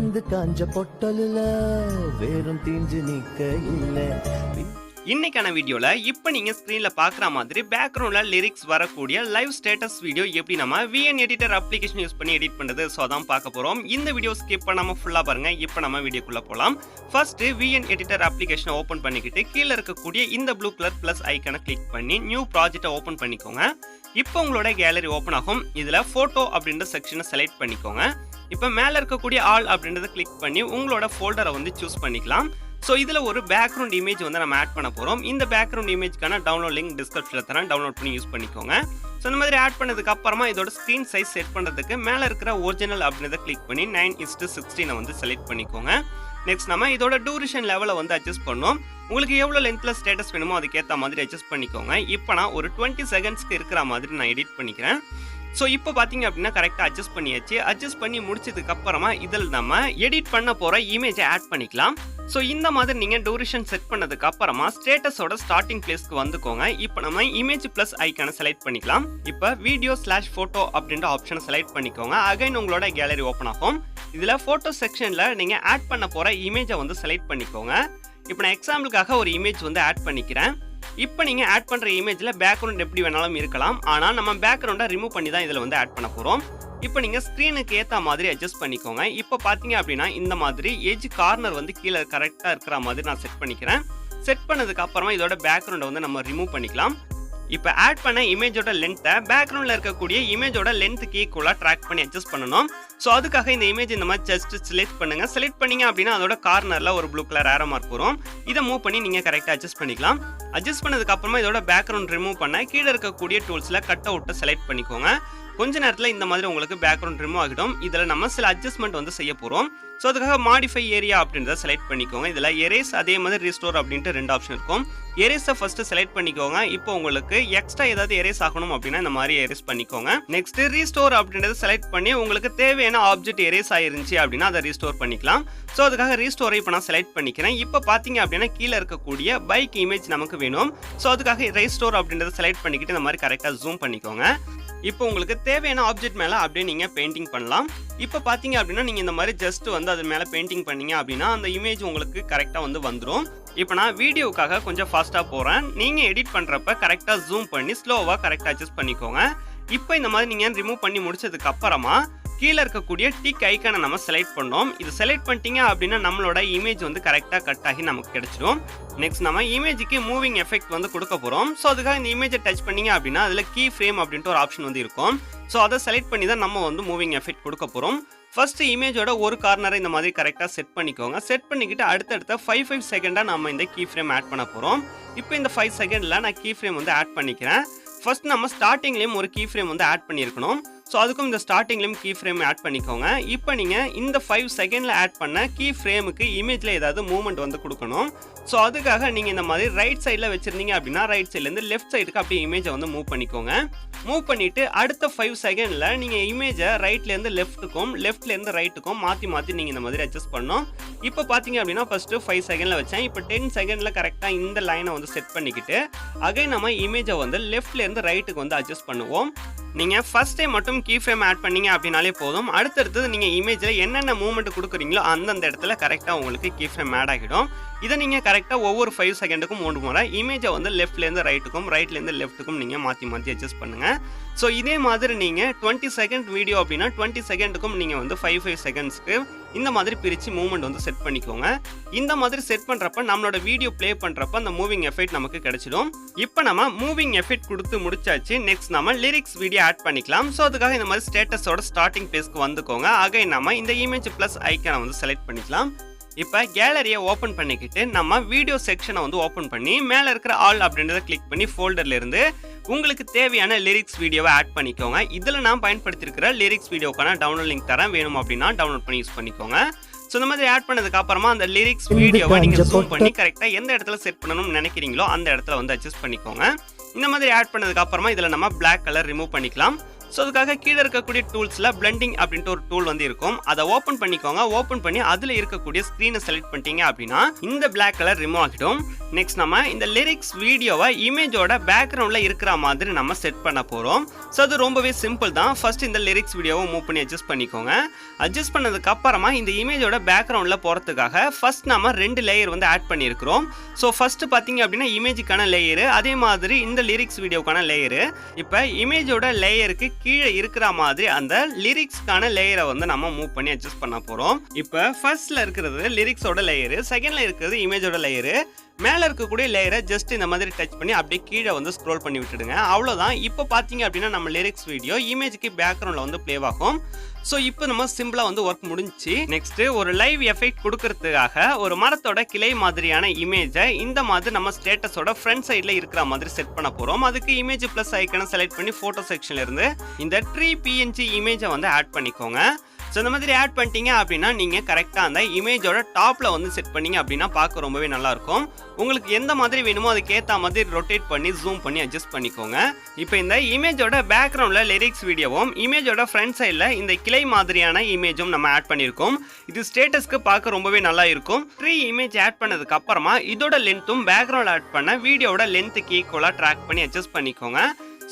இந்த காஞ்ச பொட்டலுல வேறும் தீஞ்சு நிக்க இல்ல. இன்னைக்கான வீடியோல இப்போ நீங்க ஸ்கிரீன்ல பாக்குற மாதிரி பேக்ரவுண்ட்ல லிரிக்ஸ் வரக்கூடிய லைவ் ஸ்டேட்டஸ் வீடியோ எப்படி நம்ம VN எடிட்டர் அப்ளிகேஷன் யூஸ் பண்ணி எடிட் பண்றது சோ அதான் பார்க்க போறோம். இந்த வீடியோ ஸ்கிப் பண்ணாம ஃபுல்லா பாருங்க. இப்போ நம்ம வீடியோக்குள்ள போலாம். ஃபர்ஸ்ட் VN எடிட்டர் அப்ளிகேஷனை ஓபன் பண்ணிக்கிட்டு கீழ இருக்கக்கூடிய இந்த ப்ளூ கலர் பிளஸ் ஐகானை கிளிக் பண்ணி நியூ ப்ராஜெக்ட்டை ஓபன் பண்ணிக்கோங்க. இப்போ உங்களோட கேலரி ஓபன் ஆகும். இதுல போட்டோ அப்படின்ற செக்ஷனை செலக்ட் பண்ணிக்கோங்க. இப்போ மேல இருக்கக்கூடிய ஆல் அப்படின்றத கிளிக் பண்ணி உங்களோட ஃபோல்டரை வந்து சூஸ் பண்ணிக்கலாம். ஸோ இதில் ஒரு பேக்ரவுண்ட் இமேஜ் வந்து நம்ம ஆட் பண்ண போகிறோம். இந்த பேக்ரவுண்ட் இமேஜ்க்கான டவுன்லோட் லிங்க் டிஸ்கிரிப்ஷனில் தரேன், டவுன்லோட் பண்ணி யூஸ் பண்ணிக்கோங்க. ஸோ இந்த மாதிரி ஆட் பண்ணதுக்கு அப்புறமா இதோட ஸ்க்ரீன் சைஸ் செட் பண்ணுறதுக்கு மேலே இருக்கிற ஒரிஜினல் அப்படின்றத கிளிக் பண்ணி 9:16 வந்து செலக்ட் பண்ணிக்கோங்க. நெக்ஸ்ட் நம்ம இதோட டூரேஷன் லெவலை வந்து அட்ஜஸ்ட் பண்ணோம். உங்களுக்கு எவ்வளோ லென்த்தில் ஸ்டேட்டஸ் வேணுமோ அதுக்கேற்ற மாதிரி அட்ஜஸ்ட் பண்ணிக்கோங்க. இப்போ நான் ஒரு 20 செகண்ட்ஸ்க்கு இருக்கிற மாதிரி நான் எடிட் பண்ணிக்கிறேன். ஸோ இப்போ பார்த்தீங்க அப்படின்னா கரெக்டாக அட்ஜஸ்ட் பண்ணியாச்சு. அட்ஜஸ்ட் பண்ணி முடிச்சதுக்கு அப்புறமா இதில் நம்ம எடிட் பண்ண போகிற இமேஜை ஆட் பண்ணிக்கலாம். ஸோ இந்த மாதிரி நீங்கள் டூரேஷன் செட் பண்ணதுக்கு அப்புறமா ஸ்டேட்டஸோட ஸ்டார்டிங் பிளேஸ்க்கு வந்துக்கோங்க. இப்போ நம்ம இமேஜ் ப்ளஸ் ஐக்கானை செலக்ட் பண்ணிக்கலாம். இப்போ வீடியோ/ஃபோட்டோ அப்படின்ற ஆப்ஷனை செலக்ட் பண்ணிக்கோங்க. அகைன் உங்களோட கேலரி ஓப்பன் ஆகும். இதில் ஃபோட்டோ செக்ஷனில் நீங்கள் ஆட் பண்ண போகிற இமேஜை வந்து செலக்ட் பண்ணிக்கோங்க. இப்போ நான் எக்ஸாம்பிளுக்காக ஒரு இமேஜ் வந்து ஆட் பண்ணிக்கிறேன். இப்போ நீங்கள் ஆட் பண்ணுற இமேஜில் பேக்ரவுண்ட் எப்படி வேணாலும் இருக்கலாம். ஆனால் நம்ம பேக்ரவுண்டை ரிமூவ் பண்ணி தான் இதில் வந்து ஆட் பண்ண போகிறோம். இப்போ நீங்கள் ஸ்க்ரீனுக்கு ஏற்ற மாதிரி அட்ஜஸ்ட் பண்ணிக்கோங்க. இப்போ பார்த்தீங்க அப்படின்னா இந்த மாதிரி எஜ் கார்னர் வந்து கீழே கரெக்டாக இருக்கிற மாதிரி நான் செட் பண்ணிக்கிறேன். செட் பண்ணதுக்கு அப்புறமா இதோட பேக்ரவுண்டை வந்து நம்ம ரிமூவ் பண்ணிக்கலாம். இப்போ ஆட் பண்ண இமேஜோட லென்த்தை பேக்ரவுண்டில் இருக்கக்கூடிய இமேஜோட லென்த்துக்கு ஈக்குவலாக ட்ராக் பண்ணி அட்ஜஸ்ட் பண்ணணும். ஸோ அதுக்காக இந்த இமேஜ் இந்த மாதிரி ஜஸ்ட் செலக்ட் பண்ணுங்கள். செலக்ட் பண்ணிங்க அப்படின்னா அதோட கார்னரில் ஒரு ப்ளூ கலர் ஏரோ மார்க் வரும். இதை மூவ் பண்ணி நீங்கள் கரெக்டாக அட்ஜஸ்ட் பண்ணிக்கலாம். அட்ஜஸ்ட் பண்ணதுக்கு அப்புறமா இதோட பேக்ரவுண்ட் ரிமூவ் பண்ண கீழே இருக்கக்கூடிய டூல்ஸில் கட் அவுட்டை செலக்ட் பண்ணிக்கோங்க. கொஞ்ச நேரத்தில் இந்த மாதிரி உங்களுக்கு பேக்ரவுண்ட் ரிமூவ் ஆகிடும். இதில் நம்ம சில அட்ஜஸ்ட்மெண்ட் வந்து செய்ய போகிறோம். ஸோ அதுக்காக மாடிஃபை ஏரியா அப்படின்றத செலக்ட் பண்ணிக்கோங்க. இதில் எரேஸ் அதே மாதிரி ரீஸ்டோர் அப்படின்ட்டு 2 ஆப்ஷன் இருக்கும். எரேஸை ஃபர்ஸ்ட் செலக்ட் பண்ணிக்கோங்க. இப்போ உங்களுக்கு எக்ஸ்ட்ரா ஏதாவது எரேஸ் ஆகணும் அப்படின்னா இந்த மாதிரி எரேஸ் பண்ணிக்கோங்க. நெக்ஸ்ட் ரீஸ்டோர் அப்படின்றத செலக்ட் பண்ணி உங்களுக்கு தேவையான ஆப்ஜெக்ட் எரேஸ் ஆயிருந்துச்சு அப்படின்னா அதை ரீஸ்டோர் பண்ணிக்கலாம். ஸோ அதுக்காக ரீஸ்டோரை இப்போ நான் செலக்ட் பண்ணிக்கிறேன். இப்போ பார்த்தீங்க அப்படின்னா கீழே இருக்கக்கூடிய பைக் இமேஜ் நமக்கு வேணும். ஸோ அதுக்காக ரீஸ்டோர் அப்படின்றத செலக்ட் பண்ணிக்கிட்டு இந்த மாதிரி கரெக்டாக ஜூம் பண்ணிக்கோங்க. இப்போ உங்களுக்கு தேவையான ஆப்ஜெக்ட் மேலே அப்படியே நீங்கள் பெயிண்டிங் பண்ணலாம். இப்போ பார்த்தீங்க அப்படின்னா நீங்கள் இந்த மாதிரி ஜஸ்ட் வந்து அது மேலே பெயிண்டிங் பண்ணீங்க அப்படின்னா அந்த இமேஜ் உங்களுக்கு கரெக்டாக வந்து வந்துடும். இப்போ நான் வீடியோவுக்காக கொஞ்சம் ஃபாஸ்ட்டாக போகிறேன். நீங்கள் எடிட் பண்ணுறப்ப கரெக்டாக ஜூம் பண்ணி ஸ்லோவாக கரெக்டாக அட்ஜஸ்ட் பண்ணிக்கோங்க. இப்போ இந்த மாதிரி நீங்கள் ரிமூவ் பண்ணி முடிச்சதுக்கு அப்புறமா கீழே இருக்கக்கூடிய டிக் ஐக்கானை நம்ம செலக்ட் பண்ணோம். இது செலக்ட் பண்ணிட்டீங்க அப்படின்னா நம்மளோட இமேஜ் வந்து கரெக்டாக கட் ஆகி நமக்கு கிடைச்சிடும். நெக்ஸ்ட் நம்ம இமேஜுக்கு மூவிங் எஃபெக்ட் வந்து கொடுக்க போகிறோம். ஸோ அதுக்காக இந்த இமேஜை டச் பண்ணீங்க அப்படின்னா அதில் கீ ஃப்ரேம் அப்படின்ட்டு ஒரு ஆப்ஷன் வந்து இருக்கும். ஸோ அதை செலக்ட் பண்ணி தான் நம்ம வந்து மூவிங் எஃபெக்ட் கொடுக்க போகிறோம். ஃபர்ஸ்ட் இமேஜோட ஒரு கார்னரை இந்த மாதிரி கரெக்டாக செட் பண்ணிக்கோங்க. செட் பண்ணிக்கிட்டு அடுத்தடுத்த 5 செகண்டாக நம்ம இந்த கீ ஃப்ரேம் ஆட் பண்ண போகிறோம். இப்போ இந்த 5 செகண்டில் நான் கீ ஃப்ரேம் வந்து ஆட் பண்ணிக்கிறேன். ஃபர்ஸ்ட் நம்ம ஸ்டார்டிங்லேயும் ஒரு கீ ஃப்ரேம் வந்து ஆட் பண்ணியிருக்கணும். ஸோ அதுக்கும் இந்த ஸ்டார்டிங்லேயும் கீ ஃப்ரேம் ஆட் பண்ணிக்கோங்க. இப்போ நீங்கள் இந்த 5 செகண்டில் ஆட் பண்ண கீ ஃப்ரேமுக்கு இமேஜில் ஏதாவது மூவ்மெண்ட் வந்து கொடுக்கணும். ஸோ அதுக்காக நீங்கள் இந்த மாதிரி ரைட் சைடில் வச்சுருந்தீங்க அப்படின்னா ரைட் சைட்லேருந்து லெஃப்ட் சைடுக்கு அப்படியே இமேஜை வந்து மூவ் பண்ணிக்கோங்க. மூவ் பண்ணிவிட்டு அடுத்த 5 செகண்டில் நீங்கள் இமேஜை ரைட்லேருந்து லெஃப்ட்டுக்கும் லெஃப்ட்லேருந்து ரைட்டுக்கும் மாற்றி மாற்றி நீங்கள் இந்த மாதிரி அட்ஜஸ்ட் பண்ணணும். இப்போ பார்த்தீங்க அப்படின்னா ஃபஸ்ட்டு 5 செகண்டில் வச்சேன். இப்போ 10 செகண்டில் கரெக்டாக இந்த லைனை வந்து செட் பண்ணிக்கிட்டு அகைன் நம்ம இமேஜை வந்து லெஃப்ட்லேருந்து ரைட்டுக்கு வந்து அட்ஜஸ்ட் பண்ணுவோம். நீங்கள் ஃபர்ஸ்ட் டைம் மட்டும் கீ ஃப்ரேம் ஆட் பண்ணீங்க அப்படின்னாலே போதும். அடுத்தடுத்தது நீங்கள் இமேஜில் என்னென்ன மூவ்மெண்ட் கொடுக்குறீங்களோ அந்தந்த இடத்துல கரெக்டாக உங்களுக்கு கீ ஃப்ரேம் ஆட் ஆகிடும். இதை நீங்கள் கரெக்டாக ஒவ்வொரு 5 செகண்டுக்கும் 3 முறை இமேஜை வந்து லெஃப்ட்லேருந்து ரைட்டுக்கும் ரைட்லேருந்து லெஃப்ட்டுக்கும் நீங்கள் மாற்றி மாற்றி அட்ஜஸ்ட் பண்ணுங்கள். ஸோ இதே மாதிரி நீங்கள் 20 செகண்ட் வீடியோ அப்படின்னா 20 செகண்டுக்கும் நீங்கள் வந்து 5 செகண்ட்ஸ்க்கு இந்த மாதிரி பிரித்து மூவ்மெண்ட் வந்து செட் பண்ணிக்கோங்க. இந்த மாதிரி செட் பண்ணுறப்ப நம்மளோட வீடியோ ப்ளே பண்ணுறப்ப அந்த மூவிங் எஃபெக்ட் நமக்கு கிடைச்சிடும். இப்போ நம்ம மூவிங் எஃபெக்ட் கொடுத்து முடிச்சாச்சு. நெக்ஸ்ட் நம்ம லிரிக்ஸ் வீடியோ ஆட் பண்ணிக்கலாம். ஸோ அதுக்காக இந்த மாதிரி ஸ்டேட்டஸோட ஸ்டார்டிங் பேஸ்க்கு வந்துக்கோங்க. ஆக நம்ம இந்த இமேஜ் ப்ளஸ் ஐக்கானை வந்து செலக்ட் பண்ணிக்கலாம். இப்போ கேலரியை ஓப்பன் பண்ணிக்கிட்டு நம்ம வீடியோ செக்ஷனை வந்து ஓப்பன் பண்ணி மேலே இருக்கிற ஆல் அப்படின்றத கிளிக் பண்ணி ஃபோல்டர்லேருந்து உங்களுக்கு தேவையான லிரிக்ஸ் வீடியோவை ஆட் பண்ணிக்கோங்க. இதில் நான் பயன்படுத்தியிருக்கிற லிரிக்ஸ் வீடியோக்கான டவுன்லோட் லிங்க் தரேன், வேணும் அப்படின்னா டவுன்லோட் பண்ணி யூஸ் பண்ணிக்கோங்க. ஸோ இந்த மாதிரி ஆட் பண்ணதுக்கு அப்புறமா அந்த லிரிக்ஸ் வீடியோவை நீங்கள் ஜூம் பண்ணி கரெக்டாக எந்த இடத்துல செட் பண்ணணும்னு நினைக்கிறீங்களோ அந்த இடத்துல வந்து அட்ஜஸ்ட் பண்ணிக்கோங்க. இந்த மாதிரி ஆட் பண்ணதுக்கு அப்புறமா இதில் நம்ம பிளாக் கலர் ரிமூவ் பண்ணிக்கலாம். ஸோ அதுக்காக கீழே இருக்கக்கூடிய டூல்ஸில் பிளெண்டிங் அப்படின்ட்டு ஒரு டூல் வந்து இருக்கும். அதை ஓப்பன் பண்ணிக்கோங்க. ஓப்பன் பண்ணி அதில் இருக்கக்கூடிய ஸ்க்ரீனை செலக்ட் பண்ணிட்டீங்க அப்படின்னா இந்த பிளாக் கலர் ரிமூவ் ஆகிடும். நெக்ஸ்ட் நம்ம இந்த லிரிக்ஸ் வீடியோவை இமேஜோட பேக்ரவுண்டில் இருக்கிற மாதிரி நம்ம செட் பண்ண போகிறோம். ஸோ அது ரொம்பவே சிம்பிள் தான். ஃபர்ஸ்ட் இந்த லிரிக்ஸ் வீடியோவை மூவ் பண்ணி அட்ஜஸ்ட் பண்ணிக்கோங்க. அட்ஜஸ்ட் பண்ணதுக்கு அப்புறமா இந்த இமேஜோட பேக்ரவுண்டில் போகிறதுக்காக ஃபர்ஸ்ட் நம்ம 2 லேயர் வந்து ஆட் பண்ணியிருக்கிறோம். ஸோ ஃபர்ஸ்ட் பார்த்தீங்க அப்படின்னா இமேஜுக்கான லேயரு, அதே மாதிரி இந்த லிரிக்ஸ் வீடியோக்கான லேயரு. இப்போ இமேஜோட லேயருக்கு கீழே இருக்கிற மாதிரி அந்த லிரிக்ஸ்க்கான லேயரை வந்து நம்ம மூவ் பண்ணி அட்ஜஸ்ட் பண்ண போகிறோம். இப்போ ஃபர்ஸ்ட்ல இருக்கிறது லிரிக்ஸோட லேயரு, செகண்ட்ல இருக்கிறது இமேஜோட லேயரு. மேலே இருக்கக்கூடிய லேயரை ஜஸ்ட் இந்த மாதிரி டச் பண்ணி அப்படியே கீழே வந்து ஸ்க்ரோல் பண்ணி விட்டுடுங்க. அவ்வளோதான். இப்போ பார்த்தீங்க அப்படின்னா நம்ம லிரிக்ஸ் வீடியோ இமேஜுக்கு பேக்ரவுண்டில் வந்து ப்ளே ஆகும். ஸோ இப்போ நம்ம சிம்பிளாக வந்து ஒர்க் முடிஞ்சிச்சு. நெக்ஸ்ட் ஒரு லைவ் எஃபெக்ட் கொடுக்கறதுக்காக ஒரு மரத்தோட கிளை மாதிரியான இமேஜை இந்த மாதிரி நம்ம ஸ்டேட்டஸோட ஃப்ரண்ட் சைடில் இருக்கிற மாதிரி செட் பண்ண போகிறோம். அதுக்கு இமேஜ் ப்ளஸ் ஐக்கனை செலக்ட் பண்ணி ஃபோட்டோ செக்ஷன்ல இருந்து இந்த ட்ரீ பிஎன்ஜி இமேஜை வந்து ஆட் பண்ணிக்கோங்க. ஸோ இந்த மாதிரி ஆட் பண்ணிட்டீங்க அப்படின்னா நீங்கள் கரெக்டாக அந்த இமேஜோட டாப்பில் வந்து செட் பண்ணீங்க அப்படின்னா பார்க்க ரொம்பவே நல்லாயிருக்கும். உங்களுக்கு எந்த மாதிரி வேணுமோ அதுக்கு ஏற்ற மாதிரி ரொட்டேட் பண்ணி ஜூம் பண்ணி அட்ஜஸ்ட் பண்ணிக்கோங்க. இப்போ இந்த இமேஜோட பேக்ரவுண்டில் லிரிக்ஸ் வீடியோவும் இமேஜோட ஃப்ரண்ட் சைடில் இந்த கிளை மாதிரியான இமேஜும் நம்ம ஆட் பண்ணியிருக்கோம். இது ஸ்டேட்டஸ்க்கு பார்க்க ரொம்பவே நல்லா இருக்கும். ட்ரீ இமேஜ் ஆட் பண்ணதுக்கு அப்புறமா இதோட லென்த்தும் பேக்ரவுண்ட் ஆட் பண்ண வீடியோட லென்த்துக்கு ஈக்குவலாக ட்ராக் பண்ணி அட்ஜஸ்ட் பண்ணிக்கோங்க.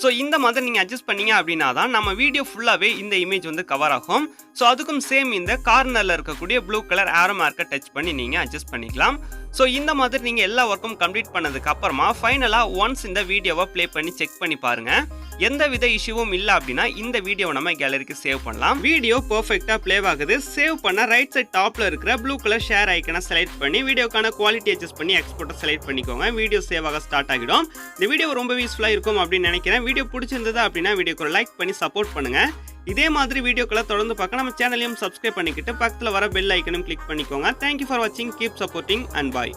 ஸோ இந்த மாதிரி நீங்கள் அட்ஜஸ்ட் பண்ணீங்க அப்படின்னா தான் நம்ம வீடியோ ஃபுல்லாகவே இந்த இமேஜ் வந்து கவர் ஆகும். ஸோ அதுக்கும் சேம் இந்த கார்னரில் இருக்கக்கூடிய ப்ளூ கலர் ஆரோ மார்க்கை டச் பண்ணி நீங்கள் அட்ஜஸ்ட் பண்ணிக்கலாம். ஸோ இந்த மாதிரி நீங்கள் எல்லா ஒர்க்கும் கம்ப்ளீட் பண்ணதுக்கு அப்புறமா ஃபைனலாக ஒன்ஸ் இந்த வீடியோவை ப்ளே பண்ணி செக் பண்ணி பாருங்கள். எந்த வித இஷ்யூவும் இல்லை அப்படின்னா இந்த வீடியோவை நம்ம கேலரிக்கு சேவ் பண்ணலாம். வீடியோ பர்ஃபெக்டாக ப்ளே ஆகுது. சேவ் பண்ண ரைட் சைட் டாப்பில் இருக்கிற ப்ளூ கலர் ஷேர் ஐக்கனை செலக்ட் பண்ணி வீடியோக்கான குவாலிட்டி அட்ஜஸ்ட் பண்ணி எக்ஸ்போர்ட்டை செலக்ட் பண்ணிக்கோங்க. வீடியோ சேவ் ஆக ஸ்டார்ட் ஆகிடும். இந்த வீடியோ ரொம்ப யூஸ்ஃபுல்லாக இருக்கும் அப்படின்னு நினைக்கிறேன். வீடியோ பிடிச்சிருந்தது அப்படின்னா வீடியோக்கு ஒரு லைக் பண்ணி சப்போர்ட் பண்ணுங்க. இதே மாதிரி வீடியோக்களை தொடர்ந்து பார்க்க நம்ம சேனலையும் சப்ஸ்கிரைப் பண்ணிக்கிட்டு பக்கத்தில் வர பெல் ஐக்கனும் கிளிக் பண்ணிக்கோங்க. தேங்க்யூ ஃபார் வாட்சிங். Keep supporting and bye.